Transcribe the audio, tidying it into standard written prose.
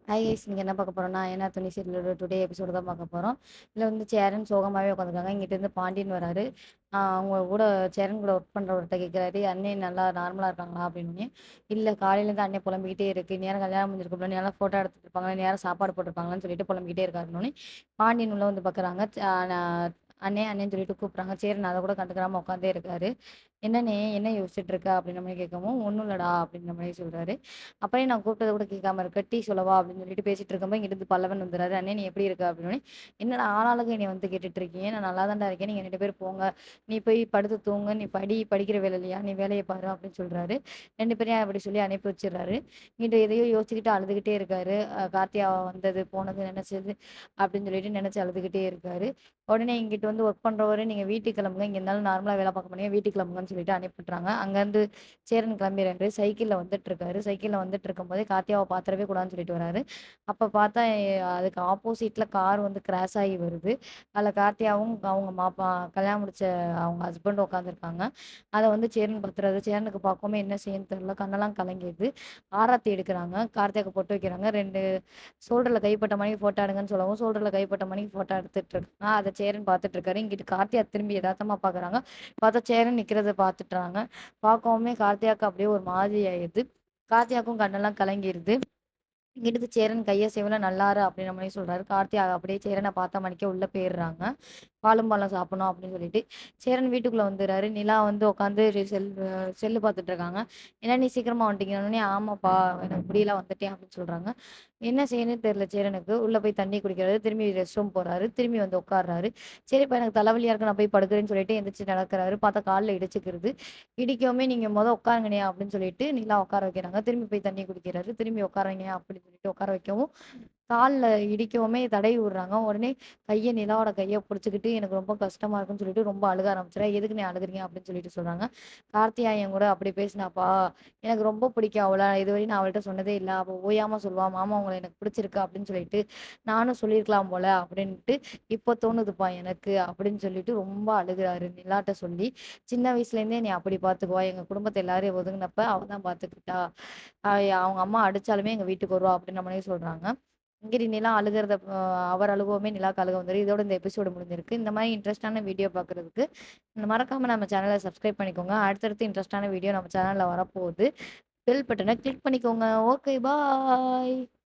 Hi guys, நீங்க என்ன பார்க்க போறோம்னா, ஏன்னா துணை சீரியலோட டுடே எபிசோடு தான் பார்க்க போறோம். இதுல வந்து சேரன் சோகமாவே உட்காந்துருக்காங்க. இங்கிட்டேருந்து பாண்டியன் வராரு. அவங்க கூட சேரன் கூட ஒர்க் பண்றவர்ட்ட கேட்குறாரு, "அண்ணே நல்லா நார்மலா இருக்காங்களா?" அப்படின்னு. "இல்ல, காலையிலேருந்து அண்ணே புலம்பிக்கிட்டே இருக்கு. இந்நேரம் கல்யாணம் முடிஞ்சிருக்கும்ல, இந்நேரம் ஃபோட்டோ எடுத்துட்டு இருப்பாங்க, இந்நேரம் சாப்பாடு போட்டுருப்பாங்கன்னு" சொல்லிட்டு புலம்பிக்கிட்டே இருக்காருன்னோனே, பாண்டியன் உள்ள வந்து பார்க்குறாங்க. அண்ணே அண்ணேன்னு சொல்லிட்டு கூப்பிட்றாங்க. சேரன் அதை கூட கண்டுக்கிறாம உட்காந்தே இருக்காரு. "என்னண்ணே, என்ன யோசிச்சுட்டு இருக்க?" அப்படின்ற மாதிரி கேட்கவும், "ஒன்றும் இல்லடா" அப்படின்ற மாதிரி சொல்றாரு. "அப்பயே நான் கூப்பிட்டத கூட கேட்காம இருக்க, டீ சொல்லவா?" அப்படின்னு சொல்லிட்டு பேசிட்டு இருக்கும்போது இங்கிட்டு பல்லவன் வந்துறாரு. "அண்ணே, நீ எப்படி இருக்க?" அப்படின்னு. "என்னடா ஆளாளுக்கு என்னை வந்து கேட்டுட்டு இருக்கீங்க? நான் நல்லா தான்டா இருக்கேன். நீங்க 2 பேரும் போங்க. நீ போய் படுத்து தூங்கு. நீ படிக்கிற வேலை இல்லையா? நீ வேலையை பாரு" அப்படின்னு சொல்றாரு. 2 பேரையும் அப்படி சொல்லி அனுப்பி வச்சிடுறாரு. இங்கிட்டு எதையோ யோசிச்சுக்கிட்டு அழுதுகிட்டே இருக்காரு. கார்த்தியா வந்தது போனது நினைச்சது அப்படின்னு சொல்லிட்டு நினைச்சு அழுதுகிட்டே இருக்காரு. உடனே இங்கிட்டு வந்து ஒர்க் பண்றவரு, "நீங்க வீட்டுக்கு கிளம்புங்க. இங்க இருந்தாலும் நார்மலா வேலை பார்க்க மாட்டீங்க. வீட்டுக்கு கிளம்புங்கன்னு" சொல்லிட்டு அனுப்பிவிட்றாங்க. அங்கேருந்து சேரன் கிளம்பிறாரு. சைக்கிள்ல வந்துட்டு இருக்காரு. சைக்கிள்ல வந்துட்டு இருக்கும்போதே கார்த்தியாவை பாத்திரவே கூடாதுன்னு சொல்லிட்டு வராரு. அப்ப பார்த்தா அதுக்கு ஆப்போசிட்ல கார் வந்து கிராஸ் ஆகி வருது. அதில் கார்த்தியாவும் அவங்க கல்யாணம் முடிச்ச அவங்க ஹஸ்பண்டும் உட்காந்துருக்காங்க. அதை வந்து சேரன் பார்த்துறாரு. சேரனுக்கு பார்க்கவும் என்ன செய்யன்னு தெரியல. கண்ணெல்லாம் கலங்கிடுது. ஆராத்தி எடுக்கிறாங்க. கார்த்தியாவுக்கு பொட்டு வைக்கிறாங்க. 2 ஷோல்டர்ல கைப்பட்ட மணிக்கு ஃபோட்டோ எடுங்கன்னு சொல்லவும், ஷோல்டர்ல கைப்பட்ட மணிக்கு ஃபோட்டோ எடுத்துட்டு இருக்காங்க. அதை சேரன் பார்த்துட்டு இருக்காரு. இங்கிட்டு கார்த்தியா திரும்பி யதார்த்தமா பார்க்குறாங்க. பார்த்தா சேரன் நிற்கிறத பார்த்துட்டாங்க. பார்க்கவுமே கார்த்தியாவுக்கு அப்படியே ஒரு மாதிரி ஆயிடுது. கார்த்தியாவுக்கும் கண்ணெல்லாம் கலங்கிருது. இங்கிட்டு சேரன் கையசைவுல நல்லாரு அப்படின்ற மாதிரி சொல்றாரு. கார்த்தி அப்படியே சேரனை பார்த்த மணிக்கே உள்ள போயிடுறாங்க. பாலும் பழம் சாப்பிடணும் அப்படின்னு சொல்லிட்டு. சேரன் வீட்டுக்குள்ள வந்துடுறாரு. நிலா வந்து உட்காந்து செல்லு பார்த்துட்டு இருக்காங்க. "என்ன நீ சீக்கிரமா வந்துட்டீங்கன்னே?" "ஆமாப்பா, எனக்கு முடியல வந்துட்டேன்" அப்படின்னு சொல்றாங்க. என்ன செய்யணும்னு தெரியல சேரனுக்கு. உள்ள போய் தண்ணி குடிக்கிறாரு. திரும்பி ரெஸ்ட் ரூம் போறாரு. திரும்பி வந்து உட்கார்றாரு. சரிப்பா, எனக்கு தலைவலியா இருக்கு, நான் போய் படுக்கிறேன்னு சொல்லிட்டு எந்திரிச்சு நடக்கிறாரு. பார்த்தா கால்ல இடிச்சுக்கிறது. இடிக்கவுமே, "நீங்க உட்காருங்கண்ணே" அப்படின்னு சொல்லிட்டு நிலா உட்கார வைக்கிறாங்க. திரும்பி போய் தண்ணி குடிக்கிறாரு. திரும்பி உட்காருங்க அப்படின்னு சொல்லிட்டு உட்கார வைக்கவும், கால்ல இடிக்கவுமே தடவி விடுறாங்க. உடனே நிலாவோட கைய புடிச்சுக்கிட்டு, "எனக்கு ரொம்ப கஷ்டமா இருக்குன்னு" சொல்லிட்டு ரொம்ப அழுக ஆரம்பிச்சுறா. "எதுக்குண்ணே அழுகுறீங்க?" அப்படின்னு சொல்லிட்டு சொல்றாங்க. "கார்த்தியா என் கூட அப்படி பேசினாப்பா. எனக்கு ரொம்ப பிடிக்கும் அவள. இதுவரையும் நான் அவள்ட்ட சொன்னதே இல்ல. அவ ஓயாம சொல்லுவா, 'மாமா உங்கள எனக்கு பிடிச்சிருக்கு' அப்படின்னு சொல்லிட்டு. நானும் சொல்லியிருக்கலாம் போல அப்படின்ட்டு இப்போ தோணுதுப்பா எனக்கு" அப்படின்னு சொல்லிட்டு ரொம்ப அழுகுறாரு நிலாட்ட சொல்லி. "சின்ன வயசுலேருந்தே என்னைய அப்படி பார்த்துக்குவா. எங்க குடும்பத்த எல்லாரையும் ஒதுங்குனப்ப அவ தான் பார்த்துக்கிட்டா. அவங்க அம்மா அடிச்சாலுமே எங்க வீட்டுக்கு வருவா" அப்படின்ற மாரி சொல்றாங்க. இங்கிட்டு நிலா அழுகுறத அவர் அழுகவுமே நிலாக்கு அழுக வந்துரும். இதோட இந்த எபிசோடு முடிஞ்சிருக்கு. இந்த மாரி இன்ட்ரெஸ்ட்டான வீடியோ பார்க்குறதுக்கு மறக்காம நம்ம சேனல சப்ஸ்கிரைப் பண்ணிக்கோங்க. அடுத்தடுத்து இன்ட்ரெஸ்ட்டான வீடியோ நம்ம சேனல்ல வரப்போகுது. பெல் பட்டன கிளிக் பண்ணிக்கோங்க. ஓகே, பாய்.